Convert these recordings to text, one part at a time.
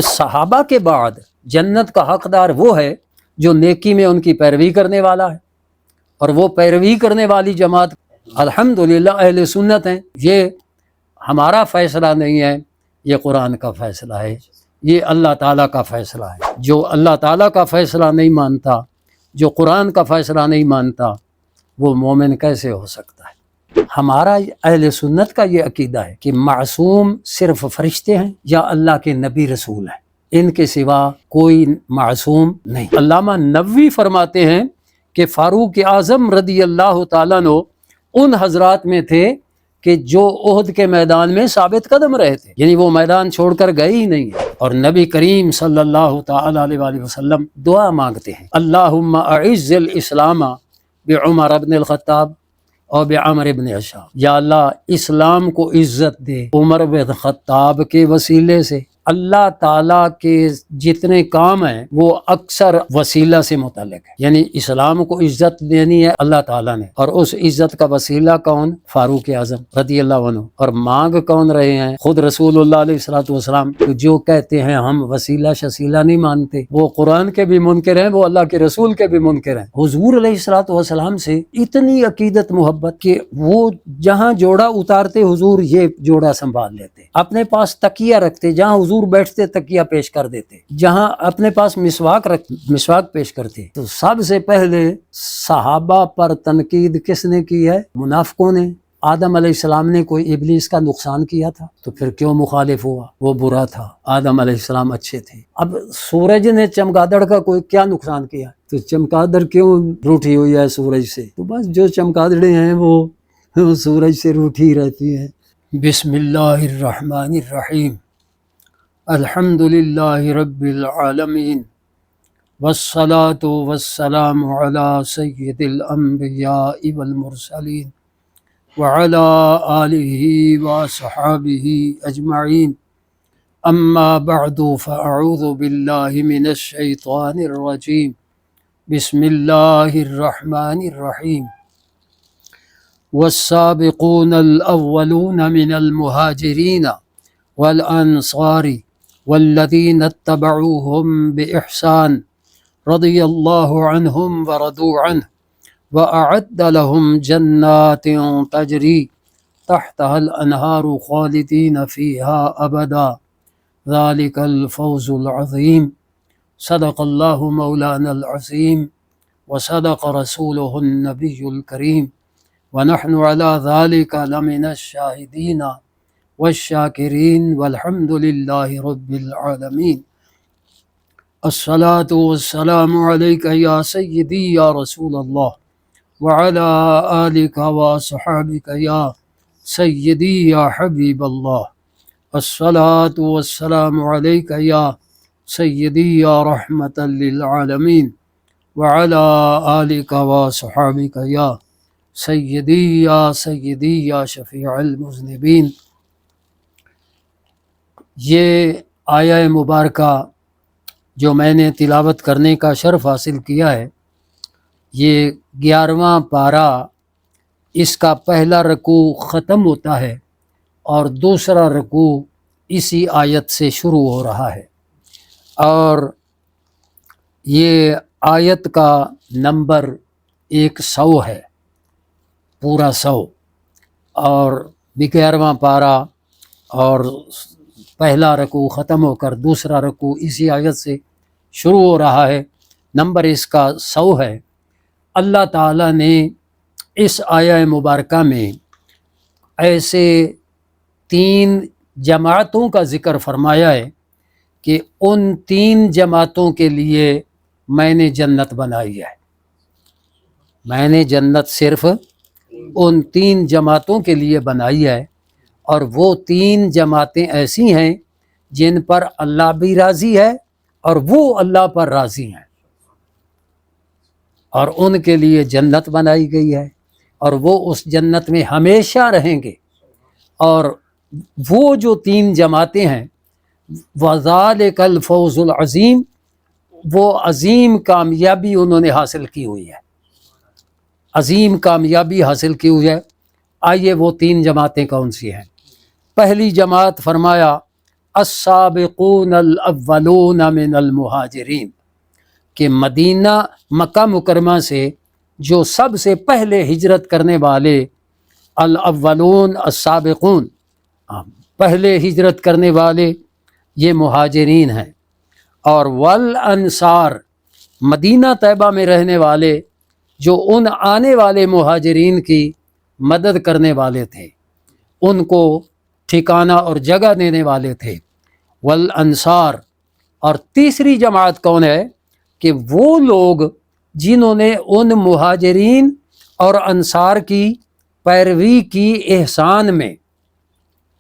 صحابہ کے بعد جنت کا حقدار وہ ہے جو نیکی میں ان کی پیروی کرنے والا ہے، اور وہ پیروی کرنے والی جماعت الحمدللہ اہل سنت ہیں۔ یہ ہمارا فیصلہ نہیں ہے، یہ قرآن کا فیصلہ ہے، یہ اللہ تعالیٰ کا فیصلہ ہے۔ جو اللہ تعالیٰ کا فیصلہ نہیں مانتا، جو قرآن کا فیصلہ نہیں مانتا، وہ مومن کیسے ہو سکتا ہے؟ ہمارا اہل سنت کا یہ عقیدہ ہے کہ معصوم صرف فرشتے ہیں یا اللہ کے نبی رسول ہیں، ان کے سوا کوئی معصوم نہیں۔ علامہ نووی فرماتے ہیں کہ فاروق اعظم رضی اللہ تعالیٰ عنہ ان حضرات میں تھے کہ جو احد کے میدان میں ثابت قدم رہے تھے، یعنی وہ میدان چھوڑ کر گئے ہی نہیں ہیں، اور نبی کریم صلی اللہ تعالی علیہ وآلہ وسلم دعا مانگتے ہیں، اللہم اعز الاسلام بعمر بن الخطاب اور بعمر بن عشاب، یا اللہ اسلام کو عزت دے عمر بن خطاب کے وسیلے سے۔ اللہ تعالیٰ کے جتنے کام ہیں وہ اکثر وسیلہ سے متعلق ہے، یعنی اسلام کو عزت دینی ہے اللہ تعالیٰ نے، اور اس عزت کا وسیلہ کون؟ فاروق اعظم رضی اللہ عنہ۔ اور مانگ کون رہے ہیں؟ خود رسول اللہ علیہ الصلوۃ والسلام، جو کہتے ہیں ہم وسیلہ شسیلہ نہیں مانتے، وہ قرآن کے بھی منکر ہیں، وہ اللہ کے رسول کے بھی منکر ہیں۔ حضور علیہ الصلوۃ والسلام سے اتنی عقیدت محبت کہ وہ جہاں جوڑا اتارتے حضور یہ جوڑا سنبھال لیتے، اپنے پاس تکیہ رکھتے، جہاں حضور بیٹھتے تکیہ پیش کر دیتے، جہاں اپنے پاس مسواک پیش کرتے۔ تو سب سے پہلے صحابہ پر تنقید کس نے کی ہے؟ منافقوں نے۔ آدم علیہ السلام نے کوئی ابلیس کا نقصان کیا تھا تو پھر کیوں مخالف ہوا؟ وہ برا تھا، آدم علیہ السلام اچھے تھے۔ اب سورج نے چمگادڑ کا کوئی کیا نقصان کیا؟ تو چمگادڑ کیوں روٹھی ہوئی ہے سورج سے؟ تو بس جو چمگادڑیں ہیں وہ سورج سے روٹھی رہتی ہیں۔ بسم اللہ الرحمن الرحیم، الحمد للہ رب العالمین، والصلاة والسلام علی سید الانبیاء والمرسلین وعلى آلہ وصحابہ اجمعین، اما بعد فاعوذ باللہ من الشیطان الرجیم، بسم اللہ الرحمن الرحیم، والسابقون الاولون من المہاجرین والانصار والذین اتبعوهم بإحسان رضی اللہ عنہم ورضوا عنہ وأعد لهم جنات تجری تحتها الأنہار خالدین فیها أبدا ذلك الفوز العظیم۔ صدق اللہ مولانا العظیم وصدق رسوله النبی الکریم ونحن على ذلك لمن الشاہدین والشاکرین والحمد للہ رب العالمین۔ الصلاة والسلام علیک یا سیدی یا رسول اللہ وعلى آلک وصحابک یا سیدی یا حبیب اللہ۔ الصلاة والسلام علیک یا سیدی یا رحمة للعالمین وعلى آلک وصحابک یا سیدی یا شفیع المذنبین۔ یہ آیہ مبارکہ جو میں نے تلاوت کرنے کا شرف حاصل کیا ہے، یہ 11واں پارہ، اس کا پہلا رکوع ختم ہوتا ہے اور دوسرا رکوع اسی آیت سے شروع ہو رہا ہے، اور یہ آیت کا نمبر 100 ہے، پورا 100، اور 11واں پارہ اور پہلا رکوع ختم ہو کر دوسرا رکوع اسی آیت سے شروع ہو رہا ہے، نمبر اس کا 100 ہے۔ اللہ تعالیٰ نے اس آیہ مبارکہ میں ایسے 3 جماعتوں کا ذکر فرمایا ہے کہ ان 3 جماعتوں کے لیے میں نے جنت بنائی ہے۔ میں نے جنت صرف ان 3 جماعتوں کے لیے بنائی ہے، اور وہ 3 جماعتیں ایسی ہیں جن پر اللہ بھی راضی ہے اور وہ اللہ پر راضی ہیں، اور ان کے لیے جنت بنائی گئی ہے، اور وہ اس جنت میں ہمیشہ رہیں گے۔ اور وہ جو 3 جماعتیں ہیں، وَذَلِكَ الْفَوْزُ الْعَظِيمُ، وہ عظیم کامیابی انہوں نے حاصل کی ہوئی ہے، عظیم کامیابی حاصل کی ہوئی ہے۔ آئیے وہ 3 جماعتیں کون سی ہیں؟ پہلی جماعت فرمایا السابقون الاولون من المہاجرین، کہ مدینہ مکہ مکرمہ سے جو سب سے پہلے ہجرت کرنے والے، الاولون السابقون، پہلے ہجرت کرنے والے یہ مہاجرین ہیں، اور والانصار، مدینہ طیبہ میں رہنے والے جو ان آنے والے مہاجرین کی مدد کرنے والے تھے، ان کو ٹھکانہ اور جگہ دینے والے تھے، والانصار۔ اور تیسری جماعت کون ہے؟ کہ وہ لوگ جنہوں نے ان مہاجرین اور انصار کی پیروی کی احسان میں،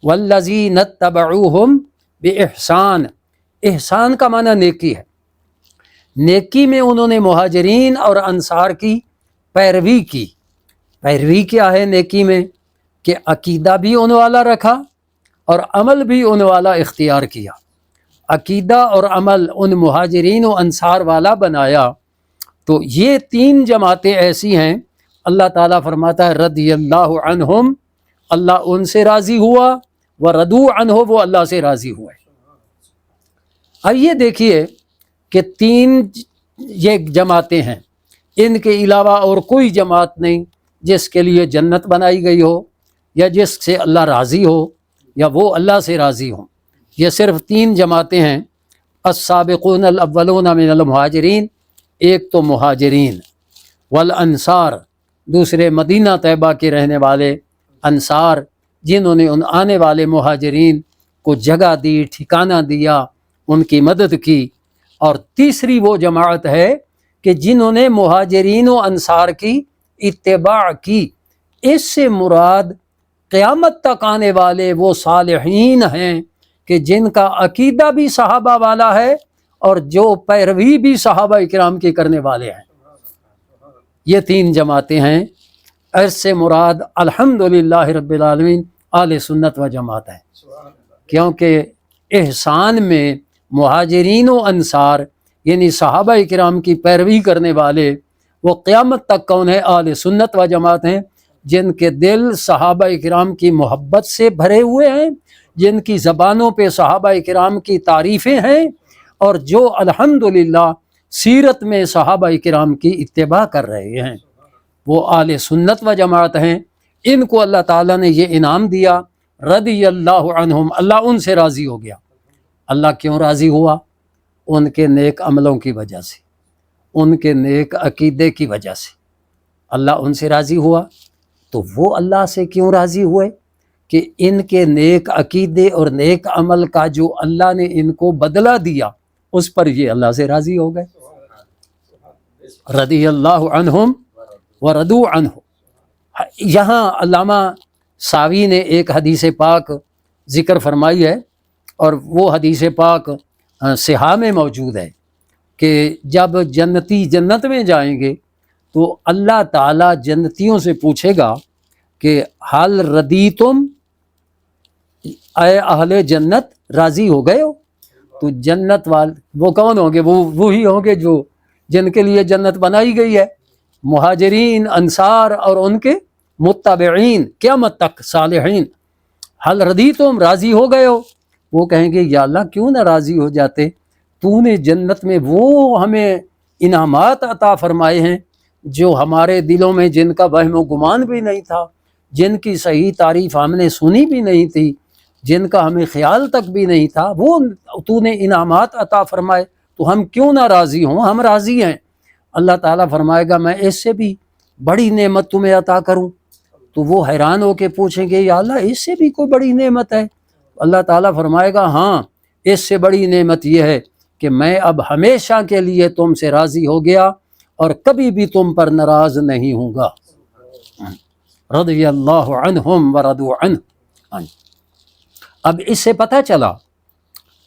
والذین اتبعوہم باحسان، احسان کا معنی نیکی ہے، نیکی میں انہوں نے مہاجرین اور انصار کی پیروی کی۔ پیروی کیا ہے نیکی میں؟ کہ عقیدہ بھی ان والا رکھا اور عمل بھی ان والا اختیار کیا، عقیدہ اور عمل ان مہاجرین و انصار والا بنایا۔ تو یہ تین جماعتیں ایسی ہیں، اللہ تعالیٰ فرماتا ہے رضی اللہ عنہم، اللہ ان سے راضی ہوا، وردوا عنہ، وہ اللہ سے راضی ہوئے۔ اب یہ دیکھیے کہ تین یہ جماعتیں ہیں، ان کے علاوہ اور کوئی جماعت نہیں جس کے لیے جنت بنائی گئی ہو، یا جس سے اللہ راضی ہو، یا وہ اللہ سے راضی ہوں۔ یہ صرف تین جماعتیں ہیں، السابقون الاولون من المہاجرین، ایک تو مہاجرین، والانصار، دوسرے مدینہ طیبہ کے رہنے والے انصار جنہوں نے ان آنے والے مہاجرین کو جگہ دی، ٹھکانہ دیا، ان کی مدد کی۔ اور تیسری وہ جماعت ہے کہ جنہوں نے مہاجرین و انصار کی اتباع کی۔ اس سے مراد قیامت تک آنے والے وہ صالحین ہیں کہ جن کا عقیدہ بھی صحابہ والا ہے اور جو پیروی بھی صحابہ اکرام کی کرنے والے ہیں۔ یہ تین جماعتیں ہیں، اس سے مراد الحمدللہ رب العالمین اہل سنت و جماعت ہے، کیونکہ احسان میں مہاجرین و انصار یعنی صحابہ اکرام کی پیروی کرنے والے وہ قیامت تک کون ہے؟ اہل سنت و جماعت ہیں، جن کے دل صحابہ اکرام کی محبت سے بھرے ہوئے ہیں، جن کی زبانوں پہ صحابہ اکرام کی تعریفیں ہیں، اور جو الحمدللہ سیرت میں صحابہ اکرام کی اتباع کر رہے ہیں، وہ اہل سنت و جماعت ہیں۔ ان کو اللہ تعالیٰ نے یہ انعام دیا، رضی اللہ عنہم، اللہ ان سے راضی ہو گیا۔ اللہ کیوں راضی ہوا؟ ان کے نیک عملوں کی وجہ سے، ان کے نیک عقیدے کی وجہ سے اللہ ان سے راضی ہوا۔ تو وہ اللہ سے کیوں راضی ہوئے؟ کہ ان کے نیک عقیدے اور نیک عمل کا جو اللہ نے ان کو بدلہ دیا، اس پر یہ اللہ سے راضی ہو گئے۔ رضی اللہ عنہم ورضوا عنہ۔ یہاں علامہ ساوی نے ایک حدیث پاک ذکر فرمائی ہے، اور وہ حدیث پاک صحاح میں موجود ہے کہ جب جنتی جنت میں جائیں گے تو اللہ تعالیٰ جنتیوں سے پوچھے گا کہ حل ردیتم، اے اہل جنت راضی ہو گئے ہو؟ تو جنت والے وہ کون ہوں گے؟ وہ وہی ہوں گے جو جن کے لیے جنت بنائی گئی ہے، مہاجرین، انصار اور ان کے متبعین قیامت تک صالحین۔ حل ردیتم، راضی ہو گئے ہو؟ وہ کہیں گے یا اللہ کیوں نہ راضی ہو جاتے، تو نے جنت میں وہ ہمیں انعامات عطا فرمائے ہیں جو ہمارے دلوں میں جن کا وہم و گمان بھی نہیں تھا، جن کی صحیح تعریف ہم نے سنی بھی نہیں تھی، جن کا ہمیں خیال تک بھی نہیں تھا، وہ تو نے انعامات عطا فرمائے، تو ہم کیوں نہ راضی ہوں؟ ہم راضی ہیں۔ اللہ تعالیٰ فرمائے گا میں اس سے بھی بڑی نعمت تمہیں عطا کروں۔ تو وہ حیران ہو کے پوچھیں گے یا اللہ اس سے بھی کوئی بڑی نعمت ہے؟ اللہ تعالیٰ فرمائے گا ہاں، اس سے بڑی نعمت یہ ہے کہ میں اب ہمیشہ کے لیے تم سے راضی ہو گیا اور کبھی بھی تم پر ناراض نہیں ہوں گا۔ رضی اللہ عنہم ورضوا عنہ۔ اب اس سے پتہ چلا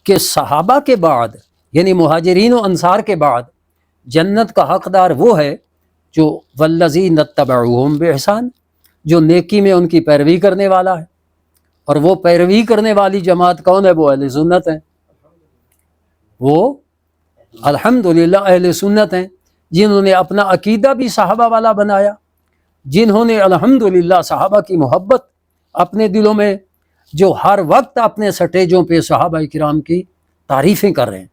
کہ صحابہ کے بعد یعنی مہاجرین و انصار کے بعد جنت کا حقدار وہ ہے جو والذین اتبعوہم باحسان، جو نیکی میں ان کی پیروی کرنے والا ہے۔ اور وہ پیروی کرنے والی جماعت کون ہے؟ وہ اہل سنت ہیں، وہ الحمدللہ اہل سنت ہیں، جنہوں نے اپنا عقیدہ بھی صحابہ والا بنایا، جنہوں نے الحمدللہ صحابہ کی محبت اپنے دلوں میں جو ہر وقت اپنے سٹیجوں پہ صحابہ کرام کی تعریفیں کر رہے ہیں،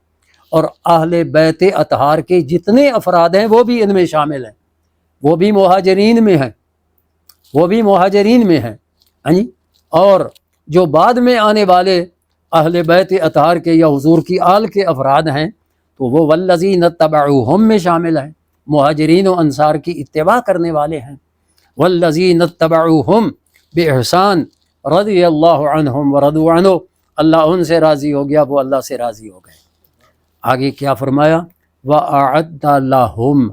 اور اہل بیت اطہار کے جتنے افراد ہیں وہ بھی ان میں شامل ہیں، وہ بھی مہاجرین میں ہیں، وہ بھی مہاجرین میں ہیں، ہاں جی۔ اور جو بعد میں آنے والے اہل بیت اطہار کے یا حضور کی آل کے افراد ہیں تو وہ والذین اتبعوہم میں شامل ہیں، مہاجرین و انصار کی اتباع کرنے والے ہیں۔ والذین اتبعوہم باحسان رضی اللہ عنہم ورضوا عنہ، اللہ ان سے راضی ہو گیا، وہ اللہ سے راضی ہو گئے۔ آگے کیا فرمایا؟ وَأَعَدَّ لَهُمْ،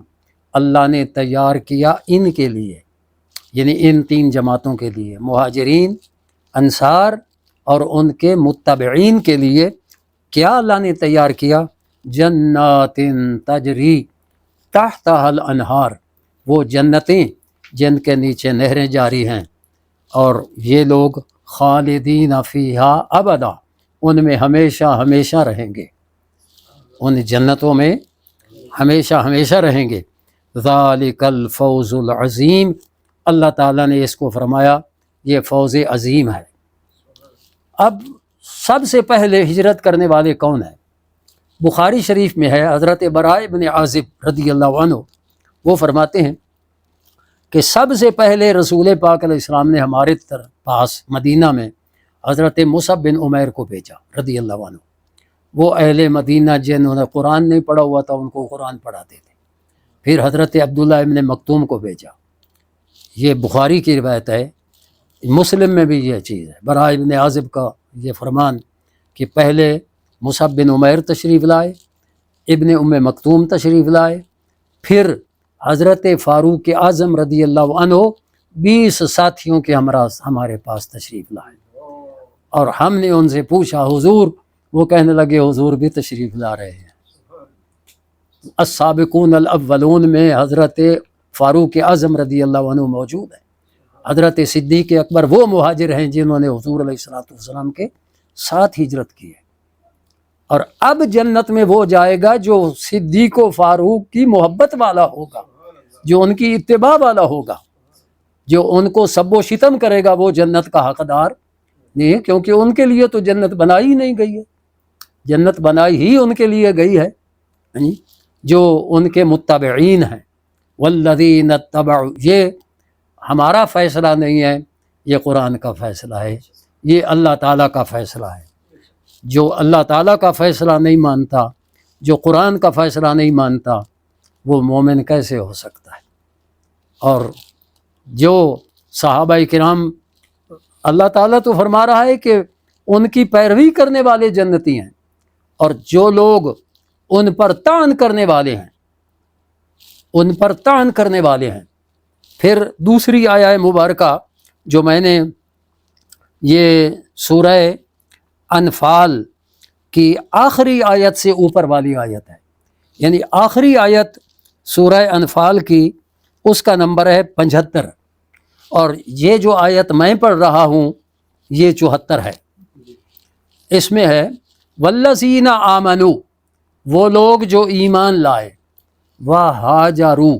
اللہ نے تیار کیا ان کے لیے، یعنی ان تین جماعتوں کے لیے، مہاجرین، انصار اور ان کے متبعین کے لیے، کیا اللہ نے تیار کیا؟ جنات تجری تحتها الانہار، وہ جنتیں جن کے نیچے نہریں جاری ہیں، اور یہ لوگ خالدین فیہا ابدا، ان میں ہمیشہ ہمیشہ رہیں گے، ان جنتوں میں ہمیشہ ہمیشہ رہیں گے۔ ذالک الفوز العظیم، اللہ تعالیٰ نے اس کو فرمایا یہ فوز عظیم ہے۔ اب سب سے پہلے ہجرت کرنے والے کون ہیں؟ بخاری شریف میں ہے، حضرت براء بن عازب رضی اللہ عنہ وہ فرماتے ہیں کہ سب سے پہلے رسول پاک علیہ السلام نے ہمارے پاس مدینہ میں حضرت مصعب بن عمیر کو بھیجا رضی اللہ عنہ۔ وہ اہل مدینہ جنہوں نے قرآن نہیں پڑھا ہوا تھا ان کو قرآن پڑھاتے تھے۔ پھر حضرت عبداللہ ابن مکتوم کو بھیجا، یہ بخاری کی روایت ہے، مسلم میں بھی یہ چیز ہے، براء بن عازب کا یہ فرمان کہ پہلے مصعب بن عمیر تشریف لائے، ابن ام مکتوم تشریف لائے، پھر حضرت فاروق اعظم رضی اللہ عنہ 20 ساتھیوں کے ہمراہ ہمارے پاس تشریف لائے، اور ہم نے ان سے پوچھا حضور، وہ کہنے لگے حضور بھی تشریف لا رہے ہیں۔ السابقون الاولون میں حضرت فاروق اعظم رضی اللہ عنہ موجود ہیں۔ حضرت صدیق اکبر وہ مہاجر ہیں جنہوں نے حضور علیہ الصلوۃ والسلام کے ساتھ ہجرت کی ہے۔ اور اب جنت میں وہ جائے گا جو صدیق و فاروق کی محبت والا ہوگا، جو ان کی اتباع والا ہوگا، جو ان کو سب و شتم کرے گا وہ جنت کا حقدار نہیں، کیونکہ ان کے لیے تو جنت بنائی نہیں گئی ہے، جنت بنائی ہی ان کے لیے گئی ہے جو ان کے متبعین ہیں۔ والذین اتبعوا، یہ ہمارا فیصلہ نہیں ہے، یہ قرآن کا فیصلہ ہے، یہ اللہ تعالیٰ کا فیصلہ ہے۔ جو اللہ تعالیٰ کا فیصلہ نہیں مانتا، جو قرآن کا فیصلہ نہیں مانتا، وہ مومن کیسے ہو سکتا ہے؟ اور جو صحابہ کرام، اللہ تعالیٰ تو فرما رہا ہے کہ ان کی پیروی کرنے والے جنتی ہیں، اور جو لوگ ان پر طعن کرنے والے ہیں، ان پر طعن کرنے والے ہیں۔ پھر دوسری آیہ مبارکہ جو میں نے یہ سورہ انفال کی آخری آیت سے اوپر والی آیت ہے، یعنی آخری آیت سورہ انفال کی، اس کا نمبر ہے 75، اور یہ جو آیت میں پڑھ رہا ہوں یہ 74 ہے۔ اس میں ہے والذین آمنوا، وہ لوگ جو ایمان لائے، وہاجروا،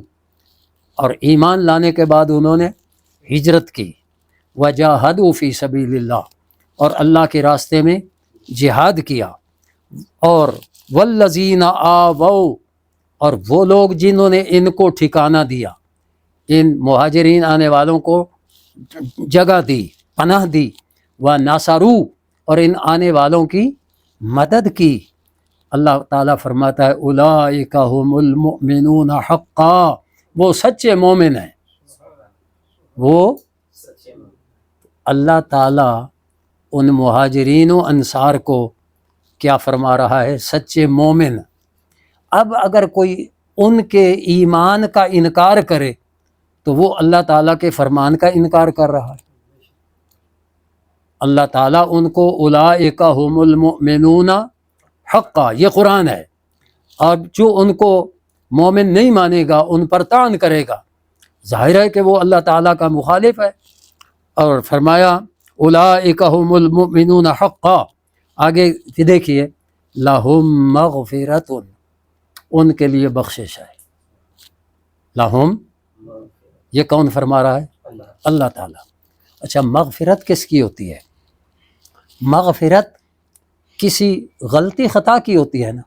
اور ایمان لانے کے بعد انہوں نے ہجرت کی، وجاہدوا فی سبیل اللہ، اور اللہ کے راستے میں جہاد کیا، اور والذین آووا، اور وہ لوگ جنہوں نے ان کو ٹھکانہ دیا، ان مہاجرین آنے والوں کو جگہ دی، پناہ دی، ونصروا، اور ان آنے والوں کی مدد کی۔ اللہ تعالیٰ فرماتا ہے اولئک ھم المؤمنون حقا، وہ سچے مومن ہیں۔ وہ اللہ تعالیٰ ان مہاجرین و انصار کو کیا فرما رہا ہے؟ سچے مومن۔ اب اگر کوئی ان کے ایمان کا انکار کرے تو وہ اللہ تعالیٰ کے فرمان کا انکار کر رہا ہے۔ اللہ تعالیٰ ان کو اولئک ھم المؤمنون حقا، یہ قرآن ہے، اور جو ان کو مومن نہیں مانے گا، ان پر طعن کرے گا، ظاہر ہے کہ وہ اللہ تعالیٰ کا مخالف ہے۔ اور فرمایا اولئک ھم المؤمنون حقا، آگے دیکھیے لہم مغفرۃ، ان کے لیے بخشش ہے۔ لہم، یہ کون فرما رہا ہے؟ اللہ تعالیٰ۔ اچھا، مغفرت کس کی ہوتی ہے؟ مغفرت کسی غلطی خطا کی ہوتی ہے نا،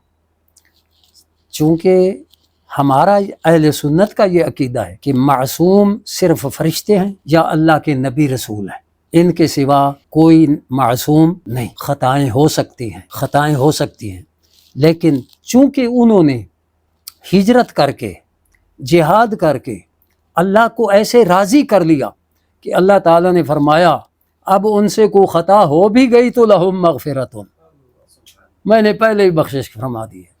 چونکہ ہمارا اہل سنت کا یہ عقیدہ ہے کہ معصوم صرف فرشتے ہیں یا اللہ کے نبی رسول ہیں، ان کے سوا کوئی معصوم نہیں۔ خطائیں ہو سکتی ہیں، لیکن چونکہ انہوں نے ہجرت کر کے جہاد کر کے اللہ کو ایسے راضی کر لیا کہ اللہ تعالیٰ نے فرمایا اب ان سے کوئی خطا ہو بھی گئی تو لہم مغفرت، میں نے پہلے ہی بخشش فرما دی ہے،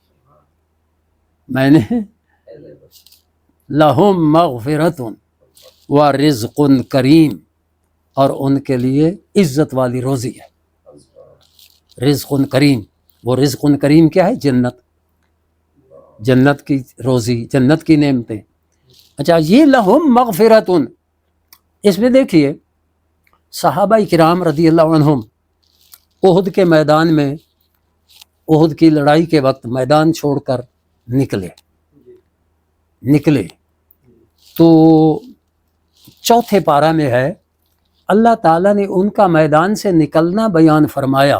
میں نے لہم مغفرت و رزق کریم، اور ان کے لیے عزت والی روزی ہے، رزق کریم۔ وہ رزق کریم کیا ہے؟ جنت کی روزی، جنت کی نعمتیں۔ اچھا، یہ لہم مغفرت، اس میں دیکھیے صحابہ کرام رضی اللہ عنہم احد کے میدان میں، احد کی لڑائی کے وقت میدان چھوڑ کر نکلے تو چوتھے پارہ میں ہے اللہ تعالیٰ نے ان کا میدان سے نکلنا بیان فرمایا،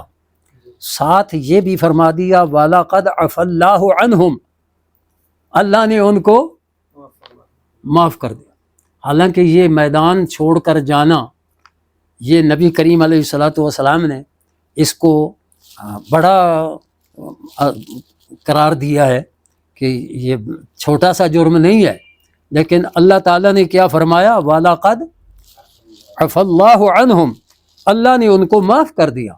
ساتھ یہ بھی فرما دیا وَلَقَدْ عَفَا اللَّهُ عَنْهُمْ، اللہ نے ان کو معاف کر دیا۔ حالانکہ یہ میدان چھوڑ کر جانا، یہ نبی کریم علیہ السلام نے اس کو بڑا قرار دیا ہے کہ یہ چھوٹا سا جرم نہیں ہے، لیکن اللہ تعالیٰ نے کیا فرمایا؟ وَلَقَدْ عَفَا اللَّهُ عَنْهُمْ، اللہ نے ان کو معاف کر دیا۔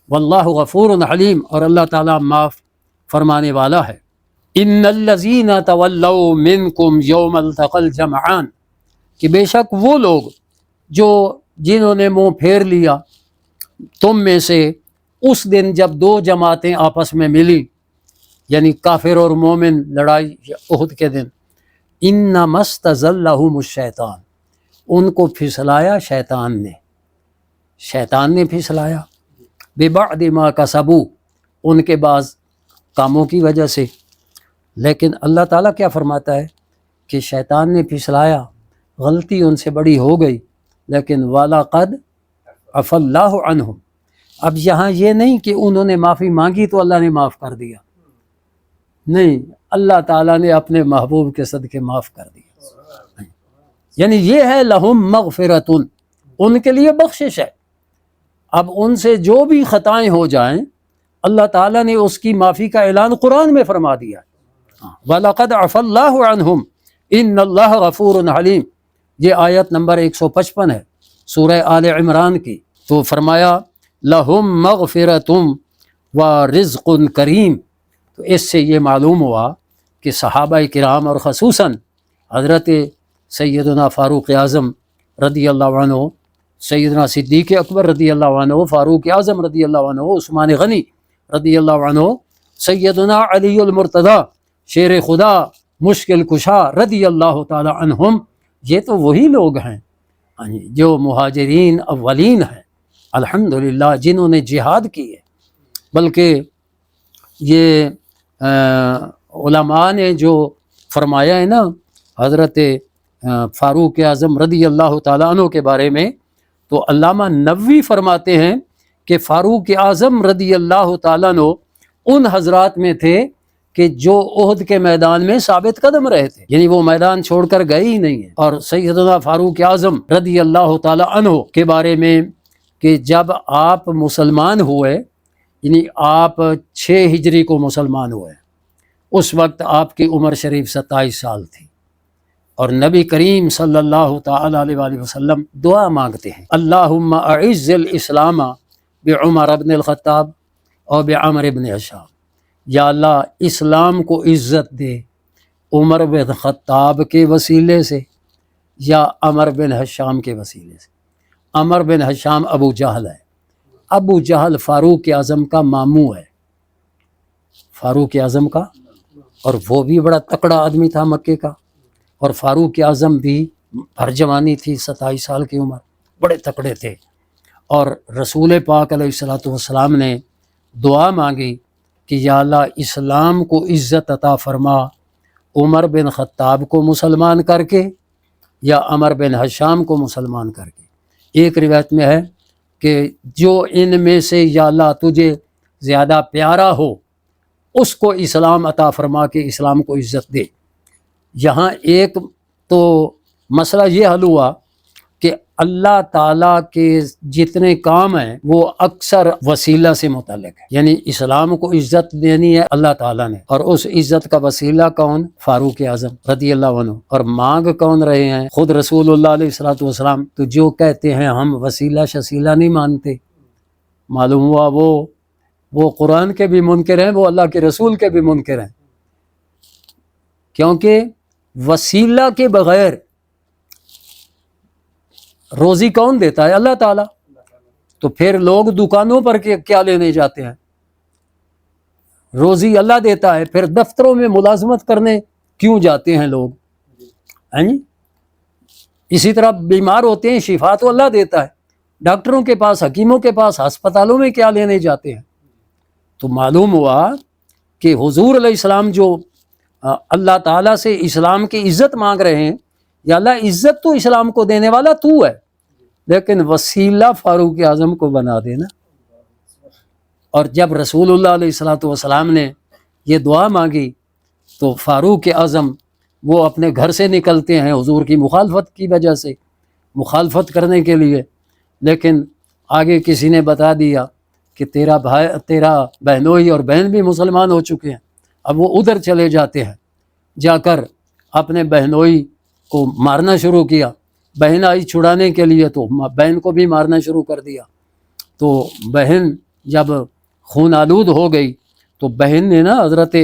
واللہ غفور حلیم، اور اللہ تعالیٰ معاف فرمانے والا ہے۔ ان الذین تولوا منکم یوم التقى الجمعان، کہ بے شک وہ لوگ جنہوں نے منہ پھیر لیا تم میں سے اس دن جب دو جماعتیں آپس میں ملی، یعنی کافر اور مومن لڑائی احد کے دن، انما استزلهم الشیطان، ان کو پھسلایا شیطان نے پھسلایا، ببعد ما کسبوا، ان کے بعض کاموں کی وجہ سے۔ لیکن اللہ تعالیٰ کیا فرماتا ہے کہ شیطان نے پھسلایا، غلطی ان سے بڑی ہو گئی، لیکن وَلَقَدْ عَفَا اللَّهُ عَنْهُمْ۔ اب یہاں یہ نہیں کہ انہوں نے معافی مانگی تو اللہ نے معاف کر دیا، نہیں، اللہ تعالیٰ نے اپنے محبوب کے صدقے معاف کر دیا، یعنی یہ ہے لہم مغفرت، ان کے لیے بخشش ہے۔ اب ان سے جو بھی خطائیں ہو جائیں اللہ تعالیٰ نے اس کی معافی کا اعلان قرآن میں فرما دیا ہے، وَلَقَدْ عَفَا اللَّهُ عَنْهُمْ إِنَّ اللَّهَ غَفُورٌ حَلِيمٌ، یہ آیت نمبر 155 ہے سورہ آل عمران کی۔ تو فرمایا لَهُمْ مَغْفِرَةٌ وَرِزْقٌ کریم، تو اس سے یہ معلوم ہوا کہ صحابہ کرام اور خصوصاً حضرت سیدنا فاروق اعظم رضی اللہ عنہ، سیدنا صدیق اکبر رضی اللہ عنہ، فاروق اعظم رضی اللہ عنہ، عثمان غنی رضی اللہ عنہ، سیدنا علی المرتضی شیر خدا مشکل کشا رضی اللہ تعالی عنہم، یہ تو وہی لوگ ہیں جو مہاجرین اولین ہیں الحمدللہ، جنہوں نے جہاد کی ہے۔ بلکہ یہ علماء نے جو فرمایا ہے نا حضرت فاروق اعظم رضی اللہ تعالیٰ عنہ کے بارے میں، تو علامہ نووی فرماتے ہیں کہ فاروق اعظم رضی اللہ تعالیٰ عنہ ان حضرات میں تھے کہ جو احد کے میدان میں ثابت قدم رہے تھے، یعنی وہ میدان چھوڑ کر گئے ہی نہیں ہیں۔ اور سیدنا فاروق اعظم رضی اللہ تعالیٰ عنہ کے بارے میں کہ جب آپ مسلمان ہوئے، یعنی آپ 6 ہجری کو مسلمان ہوئے، اس وقت آپ کی عمر شریف 27 سال تھی، اور نبی کریم صلی اللہ تعالی علیہ وآلہ وسلم دعا مانگتے ہیں اللہم اعز الاسلام بعمر بن الخطاب اور بعمر بن حشام، یا اللہ اسلام کو عزت دے عمر بن خطاب کے وسیلے سے یا عمر بن حشام کے وسیلے سے۔ عمر بن حشام ابو جہل ہے، ابو جہل فاروق اعظم کا ماموں ہے، فاروق اعظم کا، اور وہ بھی بڑا تکڑا آدمی تھا مکے کا، اور فاروق اعظم بھی ہر جوانی تھی، 27 سال کی عمر، بڑے تکڑے تھے۔ اور رسول پاک علیہ السلام نے دعا مانگی کہ یا اللہ اسلام کو عزت عطا فرما عمر بن خطاب کو مسلمان کر کے یا عمر بن حشام کو مسلمان کر کے۔ ایک روایت میں ہے کہ جو ان میں سے یا اللہ تجھے زیادہ پیارا ہو اس کو اسلام عطا فرما کے اسلام کو عزت دے۔ یہاں ایک تو مسئلہ یہ حل ہوا کہ اللہ تعالیٰ کے جتنے کام ہیں وہ اکثر وسیلہ سے متعلق ہے، یعنی اسلام کو عزت دینی ہے اللہ تعالیٰ نے، اور اس عزت کا وسیلہ کون؟ فاروق اعظم رضی اللہ عنہ، اور مانگ کون رہے ہیں؟ خود رسول اللہ علیہ الصلوۃ والسلام۔ تو جو کہتے ہیں ہم وسیلہ شسیلہ نہیں مانتے، معلوم ہوا وہ قرآن کے بھی منکر ہیں، وہ اللہ کے رسول کے بھی منکر ہیں، کیونکہ وسیلہ کے بغیر روزی کون دیتا ہے؟ اللہ تعالیٰ۔ تو پھر لوگ دکانوں پر کیا لینے جاتے ہیں؟ روزی اللہ دیتا ہے، پھر دفتروں میں ملازمت کرنے کیوں جاتے ہیں لوگ؟ ہیں جی؟ اسی طرح بیمار ہوتے ہیں، شفا تو اللہ دیتا ہے، ڈاکٹروں کے پاس، حکیموں کے پاس، ہسپتالوں میں کیا لینے جاتے ہیں؟ تو معلوم ہوا کہ حضور علیہ السلام جو اللہ تعالیٰ سے اسلام کی عزت مانگ رہے ہیں، یا اللہ عزت تو اسلام کو دینے والا تو ہے، لیکن وسیلہ فاروق اعظم کو بنا دینا۔ اور جب رسول اللہ علیہ الصلوۃ والسلام نے یہ دعا مانگی تو فاروق اعظم وہ اپنے گھر سے نکلتے ہیں حضور کی مخالفت کی وجہ سے، مخالفت کرنے کے لیے، لیکن آگے کسی نے بتا دیا کہ تیرا بہنوئی اور بہن بھی مسلمان ہو چکے ہیں۔ اب وہ ادھر چلے جاتے ہیں، جا کر اپنے بہنوئی کو مارنا شروع کیا، بہن آئی چھڑانے کے لیے تو بہن کو بھی مارنا شروع کر دیا۔ تو بہن جب خون آلود ہو گئی تو بہن نے نا حضرت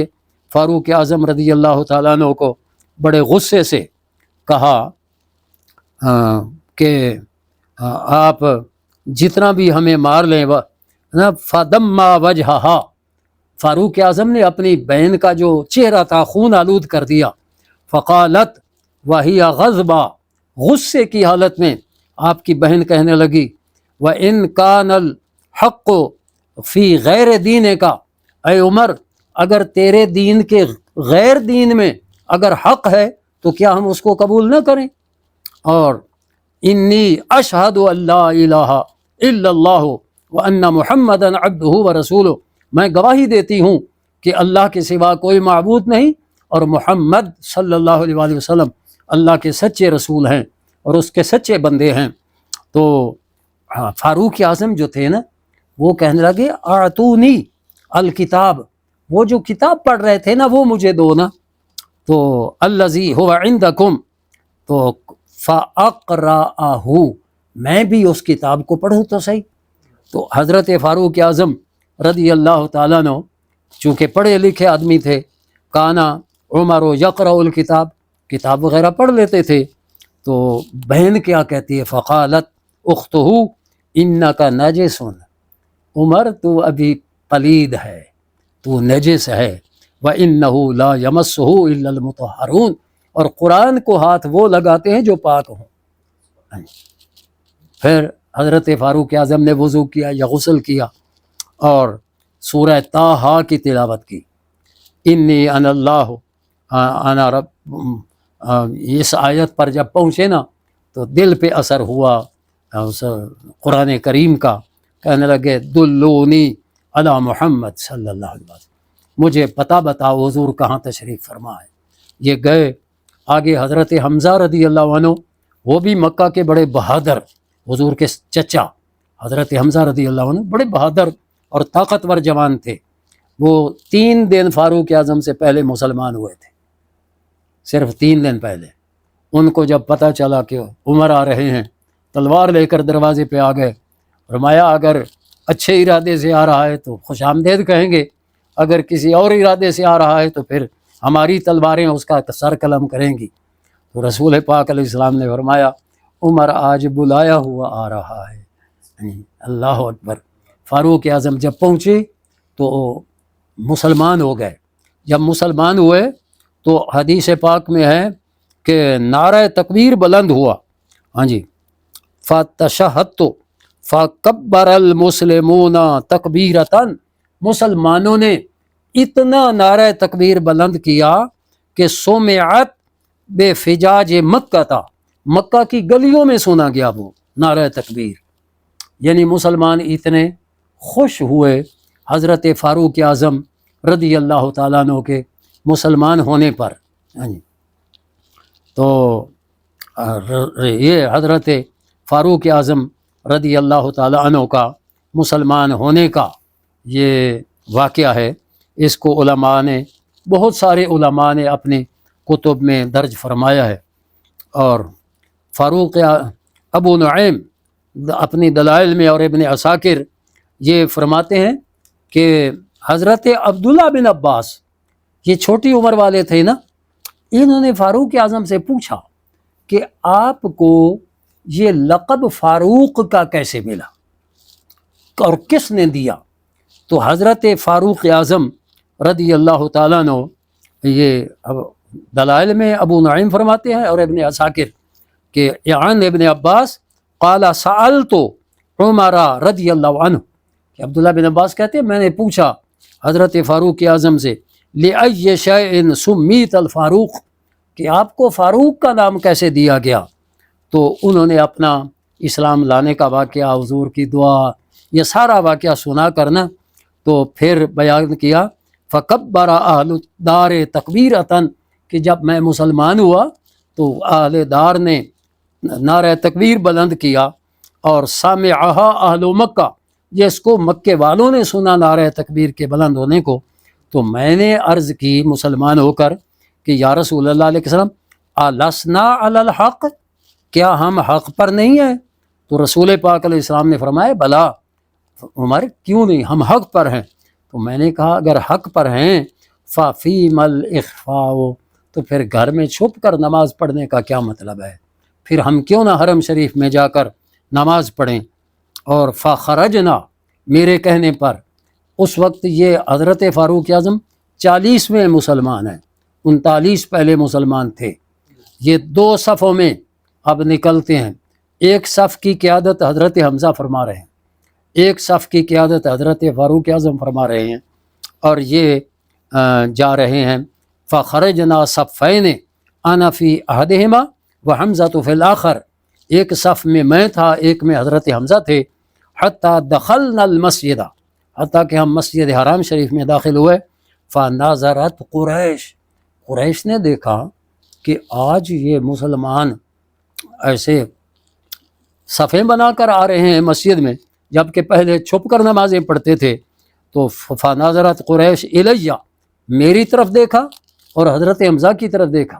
فاروق اعظم رضی اللہ تعالیٰ عنہ کو بڑے غصے سے کہا کہ آپ جتنا بھی ہمیں مار لیں فَدَمَّا وَجْهَهَا، فاروق اعظم نے اپنی بہن کا جو چہرہ تھا خون آلود کر دیا۔ فقالت وَهِيَ غَضْبَةٌ، غصے کی حالت میں آپ کی بہن کہنے لگی وَإِن كَانَ الْحَقُّ فِي غَيْرِ دِينِكَ، اے عمر اگر تیرے دین کے غیر دین میں اگر حق ہے تو کیا ہم اس کو قبول نہ کریں؟ اور انی اشہد ان لا الہ الا اللہ وان محمدا عبدہ ورسولہ، میں گواہی دیتی ہوں کہ اللہ کے سوا کوئی معبود نہیں اور محمد صلی اللہ علیہ وآلہ وسلم اللہ کے سچے رسول ہیں اور اس کے سچے بندے ہیں۔ تو فاروق اعظم جو تھے نا وہ کہنے لگے اعطونی الکتاب، وہ جو کتاب پڑھ رہے تھے نا وہ مجھے دو نا۔ تو الذی هو عندکم، تو فاقرأہ، میں بھی اس کتاب کو پڑھوں تو صحیح۔ تو حضرت فاروق اعظم رضی اللہ تعالیٰ عنہ چونکہ پڑھے لکھے آدمی تھے، کانا عمر یقرأ الکتاب، کتاب وغیرہ پڑھ لیتے تھے۔ تو بہن کیا کہتی ہے؟ فقالت اختہ انک نجس، عمر تو ابھی پلید ہے، تو نجس ہے، وَإِنَّهُ لَا يَمَسُّهُ إِلَّا الْمُطَهَّرُونَ، اور قرآن کو ہاتھ وہ لگاتے ہیں جو پاک ہوں۔ پھر حضرت فاروق اعظم نے وضو کیا یا غسل کیا اور سورہ طٰہٰ کی تلاوت کی، انی انا اللہ انا رب۔ اس آیت پر جب پہنچے نا تو دل پہ اثر ہوا اس قرآن کریم کا، کہنے لگے دلونی علی محمد صلی اللہ علیہ وسلم، مجھے پتہ بتاؤ حضور کہاں تشریف فرما ہے۔ یہ گئے آگے، حضرت حمزہ رضی اللہ عنہ وہ بھی مکہ کے بڑے بہادر، حضور کے چچا حضرت حمزہ رضی اللہ عنہ بڑے بہادر اور طاقتور جوان تھے۔ وہ 3 دن فاروق اعظم سے پہلے مسلمان ہوئے تھے، صرف 3 دن پہلے۔ ان کو جب پتہ چلا کہ عمر آ رہے ہیں، تلوار لے کر دروازے پہ آ گئے، فرمایا اگر اچھے ارادے سے آ رہا ہے تو خوش آمدید کہیں گے، اگر کسی اور ارادے سے آ رہا ہے تو پھر ہماری تلواریں اس کا سر قلم کریں گی۔ تو رسول پاک علیہ السلام نے فرمایا عمر آج بلایا ہوا آ رہا ہے۔ اللہ اکبر۔ فاروق اعظم جب پہنچے تو مسلمان ہو گئے۔ جب مسلمان ہوئے تو حدیث پاک میں ہے کہ نعرہ تکبیر بلند ہوا، ہاں جی، فتشہدت فکبر المسلمون تکبیرتاً، مسلمانوں نے اتنا نعرہ تکبیر بلند کیا کہ سمعت بے فجاج مکہ تھا، مکہ کی گلیوں میں سنا گیا وہ نعرہ تکبیر۔ یعنی مسلمان اتنے خوش ہوئے حضرت فاروق اعظم رضی اللہ تعالیٰ عنہ کے مسلمان ہونے پر. تو یہ حضرت فاروق اعظم رضی اللہ تعالیٰ عنہ کا مسلمان ہونے کا یہ واقعہ ہے. اس کو علماء نے بہت سارے علماء نے اپنے کتب میں درج فرمایا ہے. اور فاروق ابو نعیم اپنی دلائل میں اور ابن عساکر یہ فرماتے ہیں کہ حضرت عبداللہ بن عباس یہ چھوٹی عمر والے تھے نا، انہوں نے فاروق اعظم سے پوچھا کہ آپ کو یہ لقب فاروق کا کیسے ملا اور کس نے دیا؟ تو حضرت فاروق اعظم رضی اللہ تعالیٰ عنہ یہ دلائل میں ابو نعیم فرماتے ہیں اور ابن عساکر کہ عن ابن عباس قال سألت عمر رضی اللہ عنہ، کہ عبداللہ بن عباس کہتے ہیں میں نے پوچھا حضرت فاروق اعظم سے لأي شيء سميت الفاروق، کہ آپ کو فاروق کا نام کیسے دیا گیا؟ تو انہوں نے اپنا اسلام لانے کا واقعہ، حضور کی دعا، یہ سارا واقعہ سنا کرنا تو پھر بیان کیا فکبر اہل دار تکبیرۃ، کہ جب میں مسلمان ہوا تو اہل دار نے نعرہ تکبیر بلند کیا اور سامعہا اہل مکہ، جس کو مکے والوں نے سنا نعرہ تکبیر کے بلند ہونے کو، تو میں نے عرض کی مسلمان ہو کر کہ یا رسول اللہ علیہ وسلم السنا علی الحق، کیا ہم حق پر نہیں ہیں؟ تو رسول پاک علیہ السلام نے فرمایا بلا عمر، کیوں نہیں، ہم حق پر ہیں. تو میں نے کہا اگر حق پر ہیں فَفِيمَ الْإِخْفَاءُ، تو پھر گھر میں چھپ کر نماز پڑھنے کا کیا مطلب ہے؟ پھر ہم کیوں نہ حرم شریف میں جا کر نماز پڑھیں؟ اور فَخَرَجْنَا، میرے کہنے پر اس وقت یہ حضرت فاروق اعظم 40ویں مسلمان ہیں، 39 پہلے مسلمان تھے. یہ 2 صفوں میں اب نکلتے ہیں، ایک صف کی قیادت حضرت حمزہ فرما رہے ہیں، ایک صف کی قیادت حضرت فاروق اعظم فرما رہے ہیں، اور یہ جا رہے ہیں فخرجنا صفین انا فی احدہما وحمزۃ فی الاخر، ایک صف میں میں تھا، ایک میں حضرت حمزہ تھے، حتی دخلنا المسجد، حتیٰ کہ ہم مسجد حرام شریف میں داخل ہوئے. فناظرت قریش نے دیکھا کہ آج یہ مسلمان ایسے صفیں بنا کر آ رہے ہیں مسجد میں، جبکہ پہلے چھپ کر نمازیں پڑھتے تھے. تو فناظرت قریش الیہ، میری طرف دیکھا اور حضرت حمزہ کی طرف دیکھا،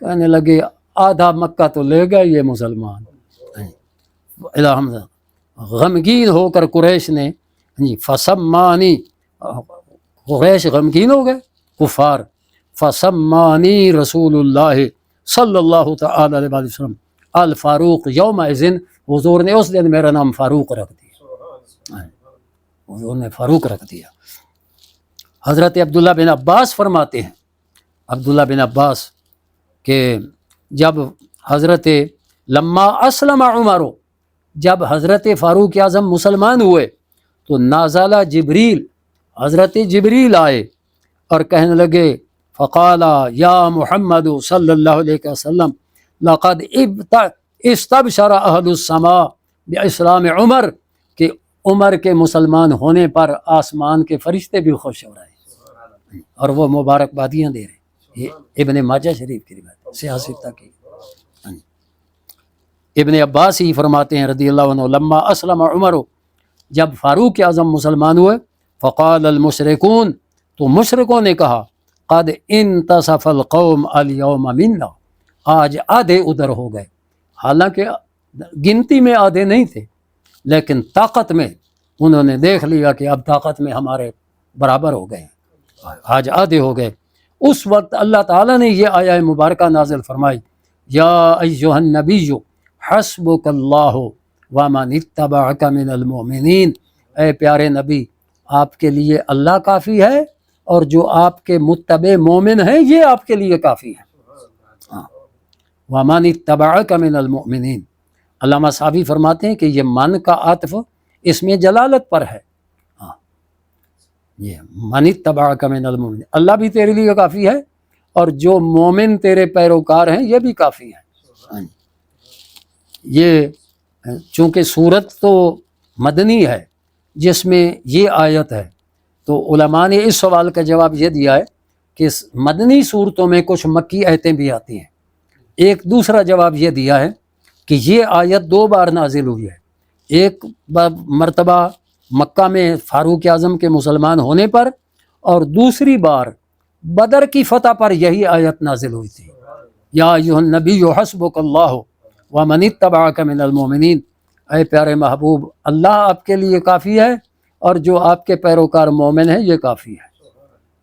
کہنے لگے آدھا مکہ تو لے گئے یہ مسلمان. الی حمزہ، غمگین ہو کر قریش نے فسمانی، قریش غمگین ہو گئے کفار، فسمانی رسول اللہ صلی اللہ تعالی علیہ وسلم الفاروق یومئذ، حضور نے اس دن میرا نام فاروق رکھ دیا، حضور نے فاروق رکھ دیا. حضرت عبداللہ بن عباس فرماتے ہیں، عبداللہ بن عباس کہ جب حضرت لما اسلم عمر، جب حضرت فاروق اعظم مسلمان ہوئے تو نازل جبریل، حضرت جبریل آئے اور کہنے لگے فقال یا محمد صلی اللہ علیہ وسلم لقد استبشر اہل السماء باسلام عمر، کہ عمر کے مسلمان ہونے پر آسمان کے فرشتے بھی خوش ہو رہے ہیں اور وہ مبارکبادیاں دے رہے ہیں. یہ ابن ماجہ شریف کی روایت سیاست کی. ابن عباس ہی فرماتے ہیں رضی اللہ عنہ لما اسلم عمر، جب فاروق اعظم مسلمان ہوئے فقال المشرکون، تو مشرکوں نے کہا قد انتصف القوم اليوم منا، آج آدھے ادھر ہو گئے، حالانکہ گنتی میں آدھے نہیں تھے لیکن طاقت میں انہوں نے دیکھ لیا کہ اب طاقت میں ہمارے برابر ہو گئے، آج آدھے ہو گئے. اس وقت اللہ تعالیٰ نے یہ آیہ مبارکہ نازل فرمائی یا ایھا النبی حسبک اللہ ومن اتبعک من المؤمنین، اے پیارے نبی آپ کے لیے اللہ کافی ہے اور جو آپ کے متبع مومن ہیں یہ آپ کے لیے کافی ہے. ومن اتبعک من المؤمنین، علامہ صحابی فرماتے ہیں کہ یہ من کا عطف اس میں جلالت پر ہے. یہ من اتبعک من المؤمنین، اللہ بھی تیرے لیے کافی ہے اور جو مومن تیرے پیروکار ہیں یہ بھی کافی ہے. یہ چونکہ صورت تو مدنی ہے جس میں یہ آیت ہے، تو علماء نے اس سوال کا جواب یہ دیا ہے کہ مدنی صورتوں میں کچھ مکی آیتیں بھی آتی ہیں۔ ایک دوسرا جواب یہ دیا ہے کہ یہ آیت 2 بار نازل ہوئی ہے، ایک مرتبہ مکہ میں فاروق اعظم کے مسلمان ہونے پر، اور دوسری بار بدر کی فتح پر یہی آیت نازل ہوئی تھی، یا ایھا النبی حسبک اللہ ومن اتبعک من المؤمنین، اے پیارے محبوب اللہ آپ کے لیے کافی ہے اور جو آپ کے پیروکار مومن ہیں یہ کافی ہے۔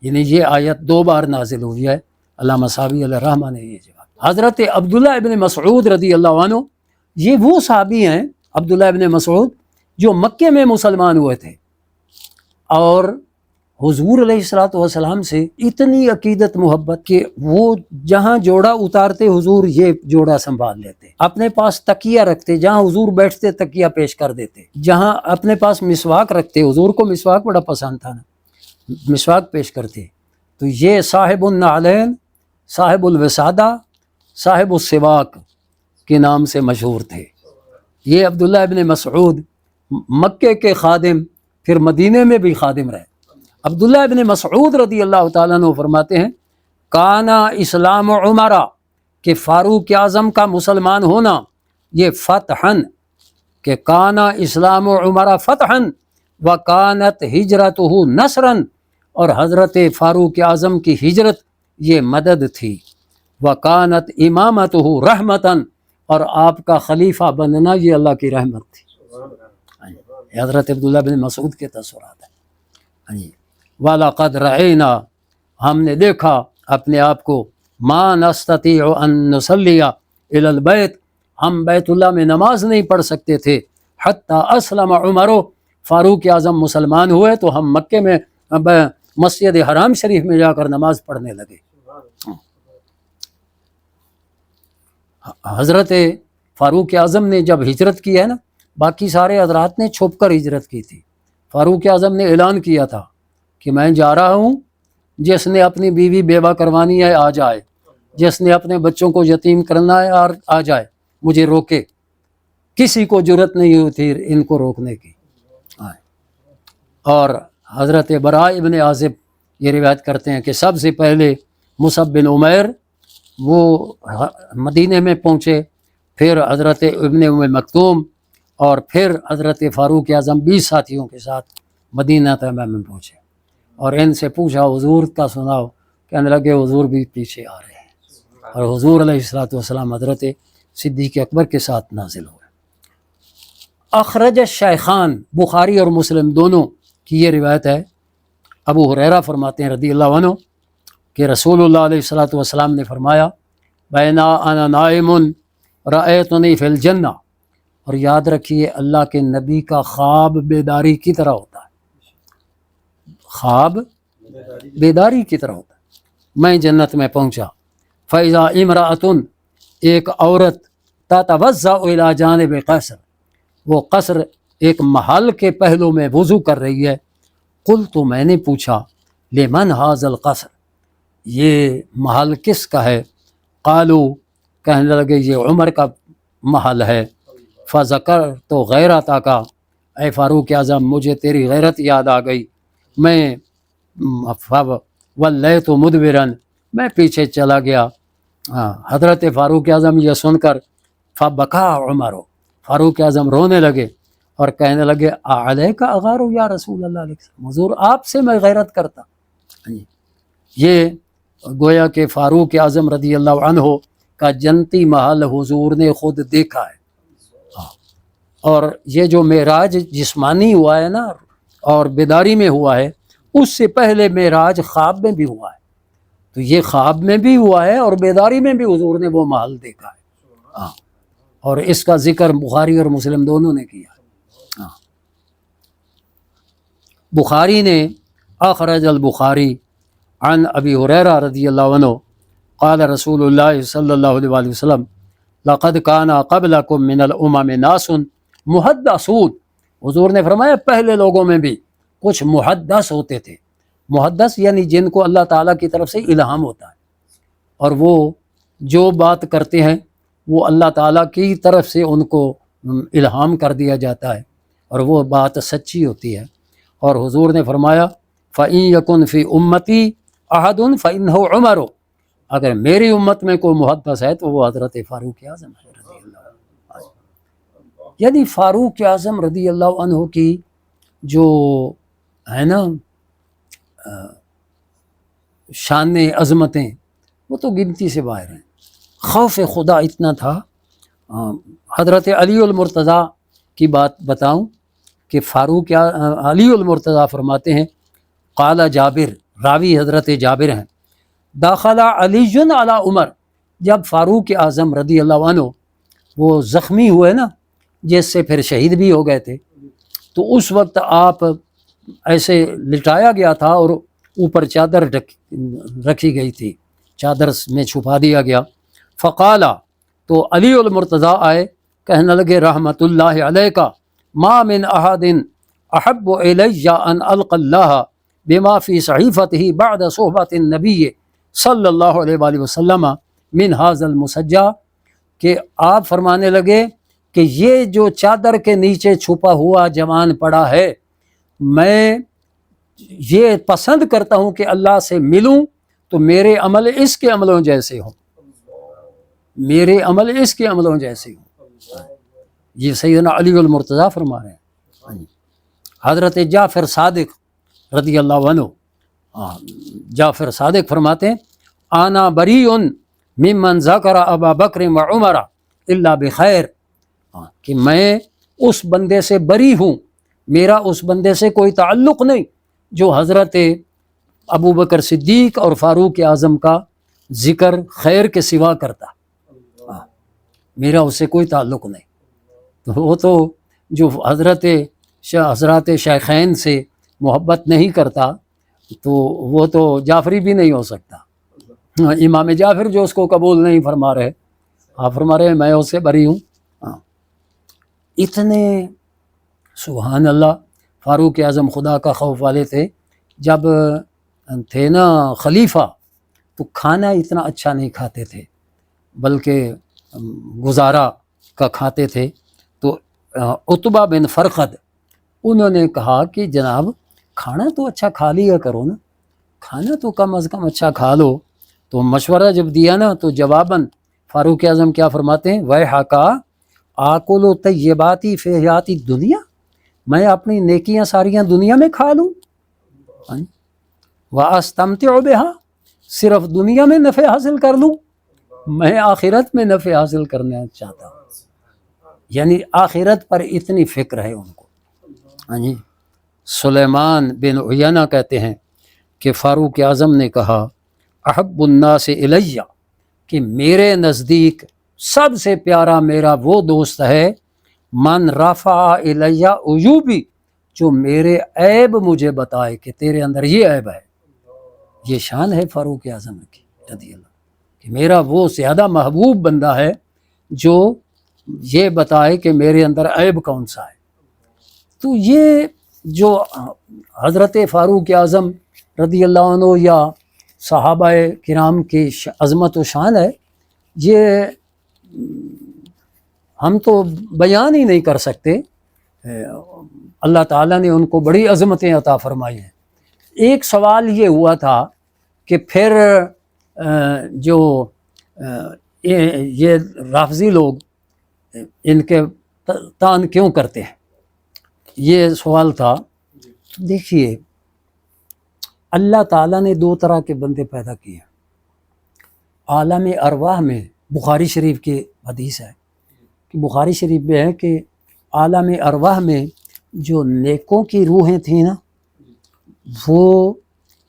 یعنی یہ آیت 2 بار نازل ہوئی ہے۔ علامہ صحابی علیہ الرحمہ نے یہ جواب۔ حضرت عبداللہ ابن مسعود رضی اللہ عنہ، یہ وہ صحابی ہیں عبداللہ ابن مسعود جو مکے میں مسلمان ہوئے تھے، اور حضور علیہ الصلوۃ والسلام سے اتنی عقیدت محبت کہ وہ جہاں جوڑا اتارتے حضور یہ جوڑا سنبھال لیتے، اپنے پاس تکیہ رکھتے، جہاں حضور بیٹھتے تکیہ پیش کر دیتے، جہاں اپنے پاس مسواک رکھتے، حضور کو مسواک بڑا پسند تھا نا، مسواک پیش کرتے۔ تو یہ صاحب النعلین، صاحب الوسادہ، صاحب السواک کے نام سے مشہور تھے۔ یہ عبداللہ ابن مسعود مکے کے خادم، پھر مدینے میں بھی خادم رہے۔ عبداللہ ابن مسعود رضی اللہ تعالیٰ عنہ فرماتے ہیں، کانا اسلام عمرہ، کہ فاروق اعظم کا مسلمان ہونا یہ فتحن، کہ کانا اسلام عمرہ فتحن وکانت ہجرتہ نصرن، اور حضرت فاروق اعظم کی ہجرت یہ مدد تھی، وکانت امامتہ رحمتاً، اور آپ کا خلیفہ بننا یہ اللہ کی رحمت تھی۔ حضرت عبداللہ بن مسعود کے تاثرات ہیں۔ وَلَقَدْ رَأَيْنَا، ہم نے دیکھا اپنے آپ کو، مَا نَسْتَطِيعُ أَن نُصَلِّيَ إِلَى الْبَيْتِ، ہم بیت اللہ میں نماز نہیں پڑھ سکتے تھے، حتیٰ اسلم عمر، فاروق اعظم مسلمان ہوئے تو ہم مکے میں مسجد حرام شریف میں جا کر نماز پڑھنے لگے۔ حضرت فاروق اعظم نے جب ہجرت کی ہے نا، باقی سارے حضرات نے چھپ کر ہجرت کی تھی، فاروق اعظم نے اعلان کیا تھا کہ میں جا رہا ہوں، جس نے اپنی بیوی بیوہ کروانی ہے آ جائے، جس نے اپنے بچوں کو یتیم کرنا ہے آ جائے، مجھے روکے۔ کسی کو جرت نہیں ہوئی تھی ان کو روکنے کی۔ اور حضرت براء ابن عازب یہ روایت کرتے ہیں کہ سب سے پہلے مصعب بن عمیر وہ مدینے میں پہنچے، پھر حضرت ابن ام مکتوم، اور پھر حضرت فاروق اعظم 20 ساتھیوں کے ساتھ مدینہ طیبہ میں پہنچے، اور ان سے پوچھا حضور کا سناؤ، کہنے لگے حضور بھی پیچھے آ رہے ہیں، اور حضور علیہ الصلوۃ والسلام حضرت صدیق اکبر کے ساتھ نازل ہوئے۔ اخرج الشیخان، بخاری اور مسلم دونوں کی یہ روایت ہے۔ ابو ہریرہ فرماتے ہیں رضی اللہ عنہ کہ رسول اللہ علیہ الصلوۃ والسلام نے فرمایا، بینا انا نائم رأیتنی فی الجنہ، اور یاد رکھیے اللہ کے نبی کا خواب بیداری کی طرح ہوتا ہے، خواب بیداری کی طرح ہوتا ہے۔ میں جنت میں پہنچا، فَإِذَا امرأۃ، ایک عورت، تتوضأ إِلَى جانب قصر، وہ قصر ایک محل کے پہلو میں وضو کر رہی ہے۔ قلت، میں نے پوچھا، لمن هذا القصر، یہ محل کس کا ہے؟ قالوا، کہنے لگے یہ عمر کا محل ہے۔ فذکرت غیرتک، اے فاروق اعظم مجھے تیری غیرت یاد آ گئی، میں ولیت مدبرا، میں پیچھے چلا گیا۔ حضرت فاروق اعظم یہ سن کر فبکا عمر، فاروق اعظم رونے لگے اور کہنے لگے، علیک اغار یا رسول اللہ علیہ وسلم، حضور آپ سے میں غیرت کرتا۔ یہ گویا کہ فاروق اعظم رضی اللہ عنہ کا جنتی محل حضور نے خود دیکھا ہے۔ اور یہ جو معراج جسمانی ہوا ہے نا اور بیداری میں ہوا ہے، اس سے پہلے معراج خواب میں بھی ہوا ہے، تو یہ خواب میں بھی ہوا ہے اور بیداری میں بھی حضور نے وہ محل دیکھا ہے۔ اور اس کا ذکر بخاری اور مسلم دونوں نے کیا۔ بخاری نے اخرج البخاری عن ابی ہریرہ رضی اللہ عنہ قال رسول اللہ صلی اللہ علیہ وسلم لقد کان قبلکم من الامم ناس محدثون، حضور نے فرمایا پہلے لوگوں میں بھی کچھ محدث ہوتے تھے۔ محدث یعنی جن کو اللہ تعالیٰ کی طرف سے الہام ہوتا ہے، اور وہ جو بات کرتے ہیں وہ اللہ تعالیٰ کی طرف سے ان کو الہام کر دیا جاتا ہے۔ اور وہ بات سچی ہوتی ہے۔ اور حضور نے فرمایا فَإِن يَكُنْ فِي أُمَّتِي أَحَدٌ فَإِنَّهُ عُمَرُ، اگر میری امت میں کوئی محدث ہے تو وہ حضرت فاروق اعظم ہے رضی اللہ عنہ۔ یعنی فاروق اعظم رضی اللہ عنہ کی جو ہے نا شان عظمتیں وہ تو گنتی سے باہر ہیں۔ خوف خدا اتنا تھا۔ حضرت علی المرتضیٰ کی بات بتاؤں کہ فاروق علی المرتضیٰ فرماتے ہیں قال جابر، راوی حضرت جابر ہیں، داخل علی علی عمر، جب فاروق اعظم رضی اللہ عنہ وہ زخمی ہوئے نا، جس سے پھر شہید بھی ہو گئے تھے، تو اس وقت آپ ایسے لٹایا گیا تھا اور اوپر چادر رکھی گئی تھی، چادر میں چھپا دیا گیا۔ فقالا، تو علی المرتضیٰ آئے، کہنے لگے رحمت اللہ علیہ ما من احد احب الی ان القی اللہ بما فی صحیفتہ بعد صحبت النبی صلی اللہ علیہ وآلہ وسلم من ھذا المسجع، کہ آپ فرمانے لگے کہ یہ جو چادر کے نیچے چھپا ہوا جوان پڑا ہے، میں یہ پسند کرتا ہوں کہ اللہ سے ملوں تو میرے عمل اس کے عملوں جیسے ہوں، میرے عمل اس کے عملوں جیسے ہوں۔ یہ سیدنا علی المرتضیٰ فرما رہے ہیں۔ حضرت جعفر صادق رضی اللہ عنہ، جعفر صادق فرماتے ہیں آنا بریء ممن ذکر ابا بکر و عمر الا بخیر، کہ میں اس بندے سے بری ہوں، میرا اس بندے سے کوئی تعلق نہیں جو حضرت ابو بکر صدیق اور فاروق اعظم کا ذکر خیر کے سوا کرتا، میرا اس سے کوئی تعلق نہیں۔ تو وہ تو جو حضرات شیخین سے محبت نہیں کرتا تو وہ تو جعفری بھی نہیں ہو سکتا۔ امام جعفر جو اس کو قبول نہیں فرما رہے، آپ فرما رہے ہیں میں اس سے بری ہوں۔ اتنے سبحان اللہ فاروق اعظم خدا کا خوف والے تھے۔ جب تھے نا خلیفہ تو کھانا اتنا اچھا نہیں کھاتے تھے، بلکہ گزارا کا کھاتے تھے۔ تو عتبہ بن فرقد انہوں نے کہا کہ جناب کھانا تو اچھا کھا لیا کرو نا، کھانا تو کم از کم اچھا کھا لو۔ تو مشورہ جب دیا نا تو جواباً فاروق اعظم کیا فرماتے ہیں وَيْحَكَ آکل طیباتی فی حیاتی دنیا، میں اپنی نیکیاں ساریاں دنیا میں کھا لوں، وَأَسْتَمْتِعُ بِهَا، صرف دنیا میں نفع حاصل کر لوں، میں آخرت میں نفع حاصل کرنا چاہتا ہوں۔ یعنی آخرت پر اتنی فکر ہے ان کو۔ سلیمان بن عیینہ کہتے ہیں کہ فاروق اعظم نے کہا احب الناس الیہ، کہ میرے نزدیک سب سے پیارا میرا وہ دوست ہے من رفع الیہ عیوبی، جو میرے عیب مجھے بتائے کہ تیرے اندر یہ عیب ہے۔ یہ شان ہے فاروق اعظم کی رضی اللہ، کہ میرا وہ زیادہ محبوب بندہ ہے جو یہ بتائے کہ میرے اندر عیب کون سا ہے۔ تو یہ جو حضرت فاروق اعظم رضی اللہ عنہ یا صحابہ کرام کی عظمت و شان ہے، یہ ہم تو بیان ہی نہیں کر سکتے۔ اللہ تعالیٰ نے ان کو بڑی عظمتیں عطا فرمائی ہیں۔ ایک سوال یہ ہوا تھا کہ پھر جو یہ رافضی لوگ ان کے تان کیوں کرتے ہیں، یہ سوال تھا۔ دیکھیے اللہ تعالیٰ نے دو طرح کے بندے پیدا کیے ہیں۔ عالم ارواح میں بخاری شریف کی حدیث ہے کہ بخاری شریف میں ہے کہ عالم ارواح میں جو نیکوں کی روحیں تھیں نا وہ،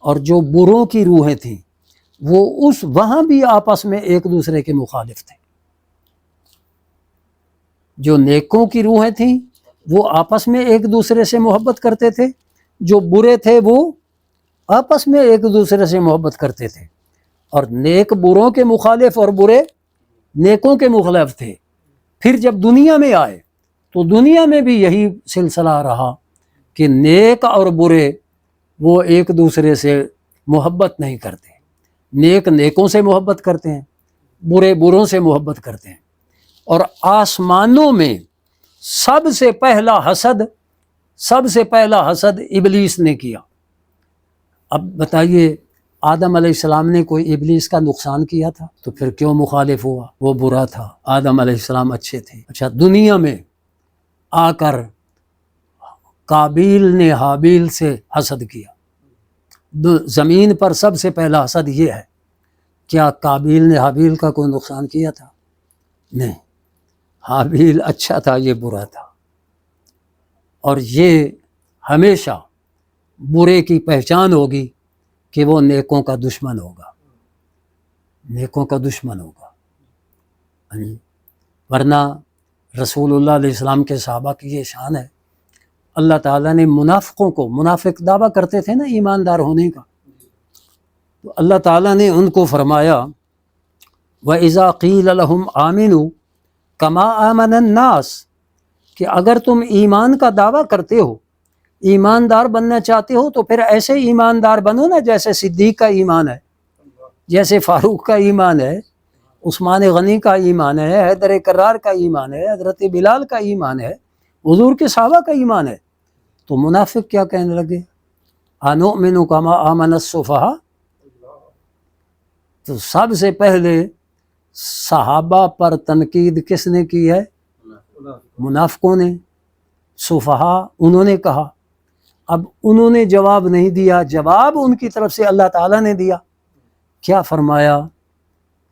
اور جو بروں کی روحیں تھیں وہ وہاں بھی آپس میں ایک دوسرے کے مخالف تھے۔ جو نیکوں کی روحیں تھیں وہ آپس میں ایک دوسرے سے محبت کرتے تھے، جو برے تھے وہ آپس میں ایک دوسرے سے محبت کرتے تھے، اور نیک بروں کے مخالف اور برے نیکوں کے مخالف تھے۔ پھر جب دنیا میں آئے تو دنیا میں بھی یہی سلسلہ رہا کہ نیک اور برے وہ ایک دوسرے سے محبت نہیں کرتے، نیک نیکوں سے محبت کرتے ہیں، برے بروں سے محبت کرتے ہیں۔ اور آسمانوں میں سب سے پہلا حسد سب سے پہلا حسد ابلیس نے کیا۔ اب بتائیے آدم علیہ السلام نے کوئی ابلیس کا نقصان کیا تھا؟ تو پھر کیوں مخالف ہوا؟ وہ برا تھا، آدم علیہ السلام اچھے تھے۔ اچھا، دنیا میں آ کر قابیل نے حابیل سے حسد کیا۔ زمین پر سب سے پہلا حسد یہ ہے۔ کیا قابیل نے حابیل کا کوئی نقصان کیا تھا؟ نہیں، حابیل اچھا تھا، یہ برا تھا۔ اور یہ ہمیشہ برے کی پہچان ہوگی کہ وہ نیکوں کا دشمن ہوگا، نیکوں کا دشمن ہوگا۔ ورنہ رسول اللہ علیہ السلام کے صحابہ کی یہ شان ہے، اللہ تعالیٰ نے منافقوں کو، منافق دعویٰ کرتے تھے نا ایماندار ہونے کا، تو اللہ تعالیٰ نے ان کو فرمایا وَإِذَا قِيلَ لَهُمْ آمِنُوا كَمَا آمَنَ النَّاسِ، کہ اگر تم ایمان کا دعویٰ کرتے ہو، ایماندار بننا چاہتے ہو، تو پھر ایسے ایماندار بنو نا جیسے صدیق کا ایمان ہے، جیسے فاروق کا ایمان ہے، عثمان غنی کا ایمان ہے، حیدر کرار کا ایمان ہے، حضرت بلال کا ایمان ہے، حضور کے صحابہ کا ایمان ہے۔ تو منافق کیا کہنے لگے؟ اَنُؤْمِنُ كَمَا آمَنَ السُّفَهَاءُ۔ تو سب سے پہلے صحابہ پر تنقید کس نے کی ہے؟ منافقوں نے، صفحاء انہوں نے کہا۔ اب انہوں نے جواب نہیں دیا، جواب ان کی طرف سے اللہ تعالیٰ نے دیا۔ کیا فرمایا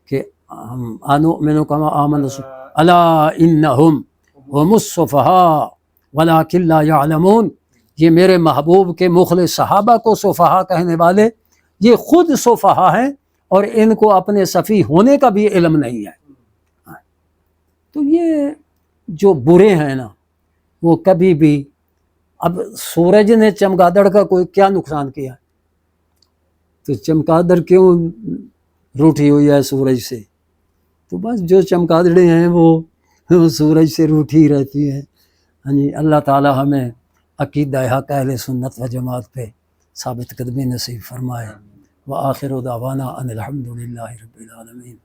کہ اَنُؤْمِنُ كَمَا آمَنَ السُّفَهَاءُ أَلَا إِنَّهُمْ هُمُ السُّفَهَاءُ وَلَٰكِن لَّا يَعْلَمُونَ۔ یہ میرے محبوب کے مخلص صحابہ کو صفحاء کہنے والے یہ خود صفحاء ہیں، اور ان کو اپنے صفی ہونے کا بھی علم نہیں ہے۔ تو یہ جو برے ہیں نا، وہ کبھی بھی، اب سورج نے چمگادڑ کا کوئی کیا نقصان کیا؟ تو چمگادڑ کیوں روٹھی ہوئی ہے سورج سے؟ تو بس جو چمگادڑیں ہیں وہ سورج سے روٹھی رہتی ہیں۔ ہاں جی، اللہ تعالی ہمیں عقیدہ حق اہل سنت و جماعت پہ ثابت قدمی نصیب فرمائے۔ وآخر دعوانا ان الحمد للہ رب العالمین۔